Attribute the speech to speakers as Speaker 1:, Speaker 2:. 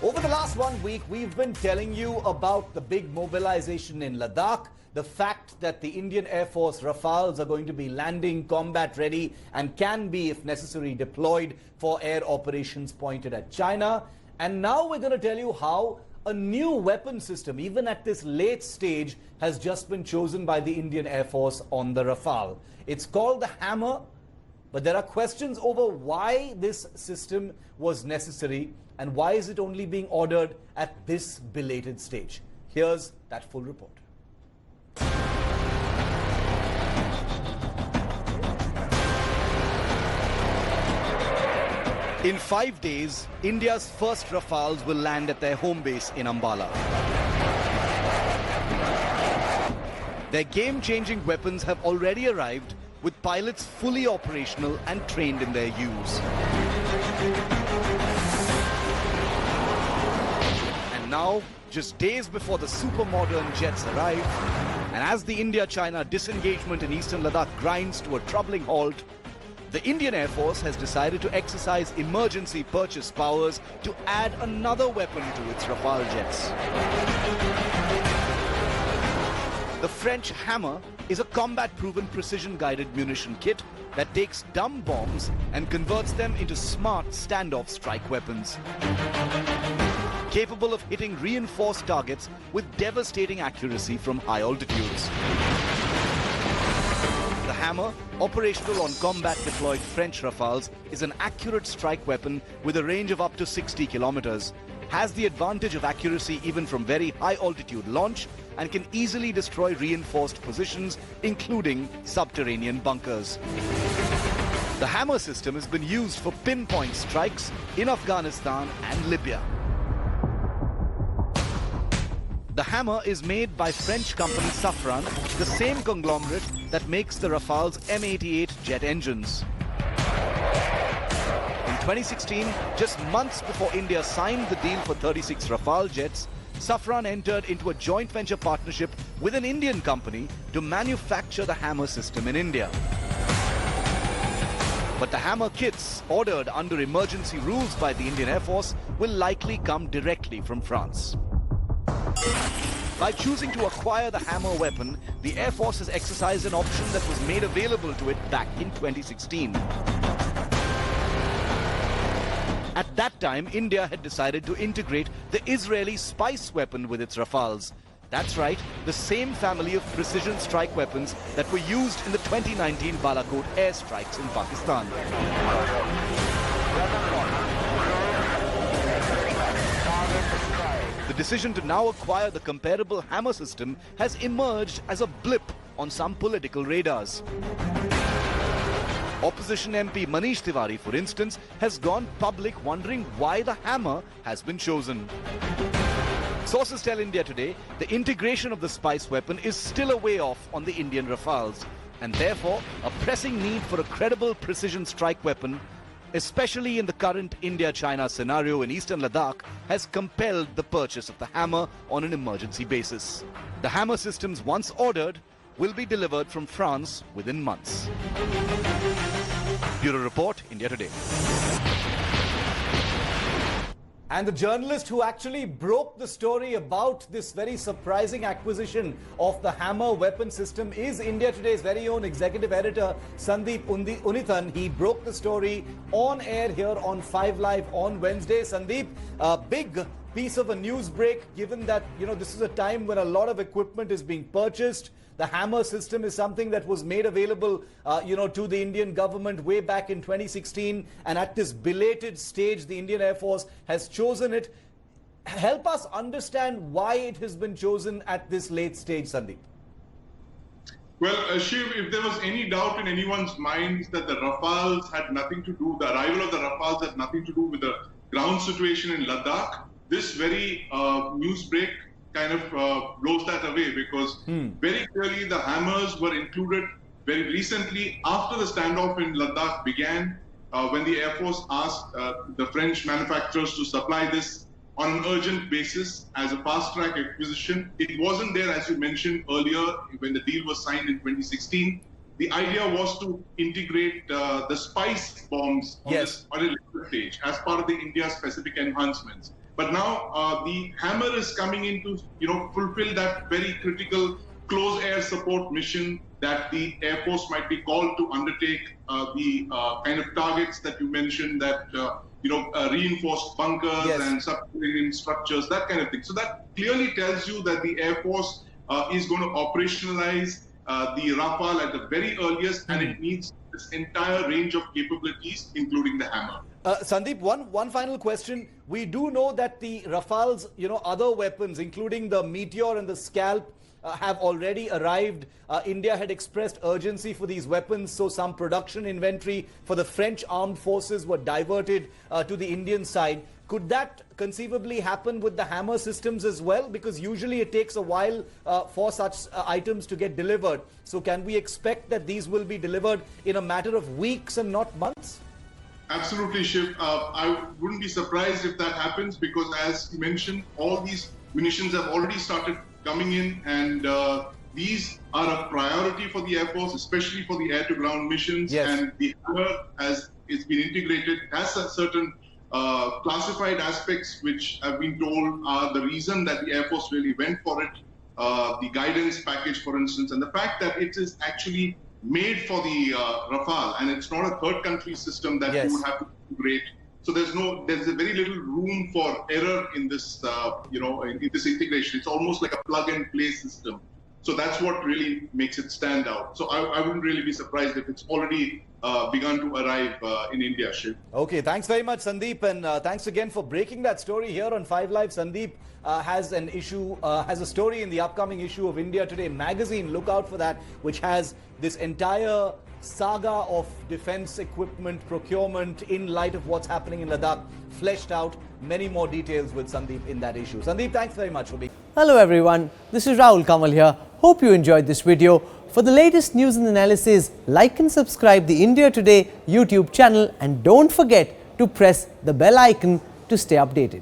Speaker 1: Over the last 1 week, we've been telling you about the big mobilization in Ladakh, the fact that the Indian Air Force Rafales are going to be landing combat ready and can be, if necessary, deployed for air operations pointed at China. And now we're going to tell you how a new weapon system, even at this late stage, has just been chosen by the Indian Air Force on the Rafale. It's called the Hammer, but there are questions over why this system was necessary and why is it only being ordered at this belated stage. Here's that full report. In 5 days, India's first Rafales will land at their home base in Ambala. Their game-changing weapons have already arrived, with pilots fully operational and trained in their use. And now, just days before the super-modern jets arrive, and as the India-China disengagement in eastern Ladakh grinds to a troubling halt, the Indian Air Force has decided to exercise emergency purchase powers to add another weapon to its Rafale jets. The French Hammer is a combat-proven precision-guided munition kit that takes dumb bombs and converts them into smart standoff strike weapons, capable of hitting reinforced targets with devastating accuracy from high altitudes. The Hammer, operational on combat-deployed French Rafales, is an accurate strike weapon with a range of up to 60 kilometers, has the advantage of accuracy even from very high-altitude launch, and can easily destroy reinforced positions, including subterranean bunkers. The Hammer system has been used for pinpoint strikes in Afghanistan and Libya. The Hammer is made by French company Safran, the same conglomerate that makes the Rafale's M88 jet engines. In 2016, just months before India signed the deal for 36 Rafale jets, Safran entered into a joint venture partnership with an Indian company to manufacture the Hammer system in India. But the Hammer kits, ordered under emergency rules by the Indian Air Force, will likely come directly from France. By choosing to acquire the Hammer weapon, the Air Force has exercised an option that was made available to it back in 2016. At that time, India had decided to integrate the Israeli Spice weapon with its Rafales. That's right, the same family of precision strike weapons that were used in the 2019 Balakot airstrikes in Pakistan. The decision to now acquire the comparable Hammer system has emerged as a blip on some political radars. Opposition MP Manish Tiwari, for instance, has gone public wondering why the Hammer has been chosen. Sources tell India Today the integration of the Spice weapon is still a way off on the Indian Rafales, and therefore a pressing need for a credible precision strike weapon, especially in the current India-China scenario in eastern Ladakh, has compelled the purchase of the Hammer on an emergency basis. The Hammer systems, once ordered, will be delivered from France within months. Bureau Report, India Today. And the journalist who actually broke the story about this very surprising acquisition of the Hammer weapon system is India Today's very own executive editor, Sandeep Unithan. He broke the story on air here on 5 Live on Wednesday. Sandeep, a big piece of a news break, given that, this is a time when a lot of equipment is being purchased. The Hammer system is something that was made available, to the Indian government way back in 2016. And at this belated stage, the Indian Air Force has chosen it. Help us understand why it has been chosen at this late stage, Sandeep.
Speaker 2: Well, Shiv, if there was any doubt in anyone's minds that the Rafales had nothing to do, the arrival of the Rafales had nothing to do with the ground situation in Ladakh, this very news break kind of blows that away, because very clearly the Hammers were included very recently after the standoff in Ladakh began, when the Air Force asked the French manufacturers to supply this on an urgent basis as a fast-track acquisition. It wasn't there, as you mentioned earlier, when the deal was signed in 2016. The idea was to integrate the spice bombs on a later stage as part of the India-specific enhancements. But now the Hammer is coming in to, fulfill that very critical close air support mission that the Air Force might be called to undertake, the kind of targets that you mentioned, that reinforced bunkers and submarine structures, that kind of thing. So that clearly tells you that the Air Force is going to operationalize the Rafale at the very earliest, and it needs this entire range of capabilities, including the Hammer.
Speaker 1: Sandeep, one final question. We do know that the Rafale's, other weapons, including the Meteor and the Scalp, have already arrived. India had expressed urgency for these weapons, so some production inventory for the French armed forces were diverted to the Indian side. Could that conceivably happen with the Hammer systems as well? Because usually it takes a while for such items to get delivered. So can we expect that these will be delivered in a matter of weeks and not months?
Speaker 2: Absolutely, Shiv. I wouldn't be surprised if that happens, because as you mentioned, all these munitions have already started coming in, and these are a priority for the Air Force, especially for the air-to-ground missions. And the Hammer, as it's been integrated, has certain classified aspects which have been told are the reason that the Air Force really went for it. The guidance package, for instance, and the fact that it is actually made for the Rafale, and it's not a third country system that you would have to integrate. So there's a very little room for error in this, in this integration. It's almost like a plug and play system. So that's what really makes it stand out. So I wouldn't really be surprised if it's already begun to arrive in India, Shiv.
Speaker 1: Okay, thanks very much, Sandeep, and thanks again for breaking that story here on 5 Live. Sandeep has a story in the upcoming issue of India Today magazine. Look out for that, which has this entire saga of defense equipment procurement in light of what's happening in Ladakh, fleshed out. Many more details with Sandeep in that issue. Sandeep, thanks very much for being.
Speaker 3: Hello everyone, this is Rahul Kamal here. Hope you enjoyed this video. For the latest news and analysis, like and subscribe the India Today YouTube channel, and don't forget to press the bell icon to stay updated.